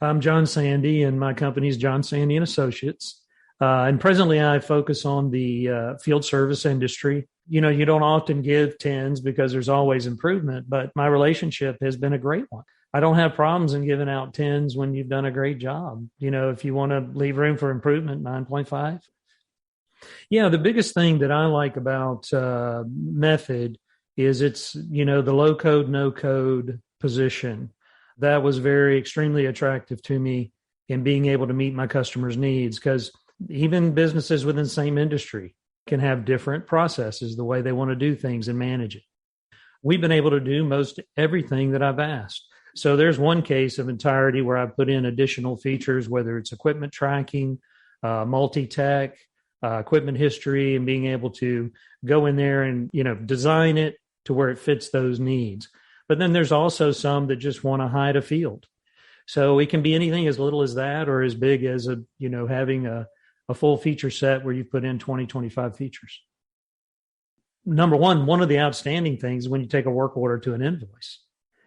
I'm John Sandy, and my company is John Sandy and Associates. And presently, I focus on the field service industry. You know, you don't often give tens because there's always improvement, but my relationship has been a great one. I don't have problems in giving out tens when you've done a great job. You know, if you want to leave room for improvement, 9.5. Yeah, the biggest thing that I like about Method is it's, you know, the low code, no code position. That was very extremely attractive to me in being able to meet my customers' needs, because even businesses within the same industry can have different processes, the way they want to do things and manage it. We've been able to do most everything that I've asked. So there's one case of entirety where I've put in additional features, whether it's equipment tracking, multi-tech, equipment history, and being able to go in there and, you know, design it to where it fits those needs. But then there's also some that just want to hide a field. So it can be anything as little as that, or as big as having a full feature set where you put in 20, 25 features. Number one of the outstanding things is when you take a work order to an invoice.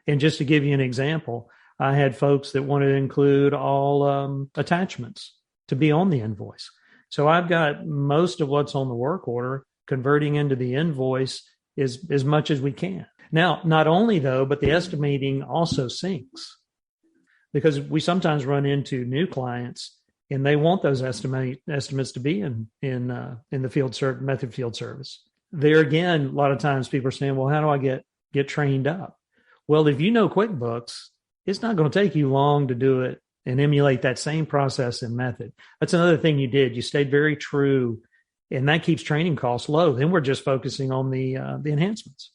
And just to give you an example, I had folks that wanted to include all attachments to be on the invoice. So I've got most of what's on the work order converting into the invoice as much as we can. Now, not only though, but the estimating also syncs, because we sometimes run into new clients and they want those estimates to be in the field method field service. There again, a lot of times people are saying, well, how do I get trained up? Well, if you know QuickBooks, it's not going to take you long to do it and emulate that same process and method. That's another thing you did. You stayed very true, and that keeps training costs low. Then we're just focusing on the enhancements.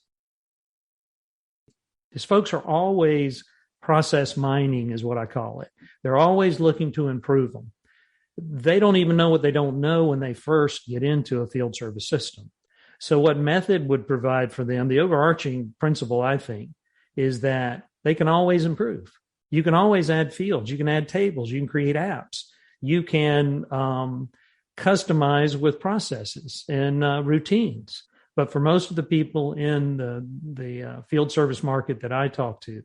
These folks are always process mining is what I call it. They're always looking to improve them. They don't even know what they don't know when they first get into a field service system. So what Method would provide for them, the overarching principle, I think, is that they can always improve. You can always add fields. You can add tables. You can create apps. You can customize with processes and routines. But for most of the people in the field service market that I talk to,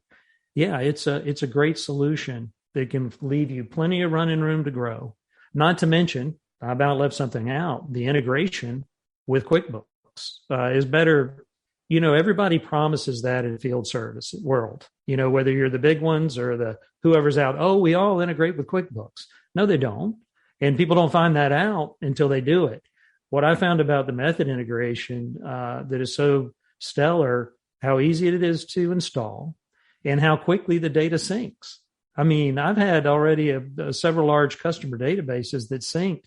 yeah, it's a great solution that can leave you plenty of running room to grow. Not to mention, I about left something out, the integration with QuickBooks is better. You know, everybody promises that in field service world, you know, whether you're the big ones or the whoever's out, oh, we all integrate with QuickBooks. No, they don't. And people don't find that out until they do it. What I found about the Method integration that is so stellar, how easy it is to install and how quickly the data syncs. I mean, I've had already several large customer databases that synced.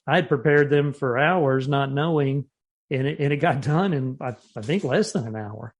I had prepared them for hours not knowing, and it got done in, I think, less than an hour.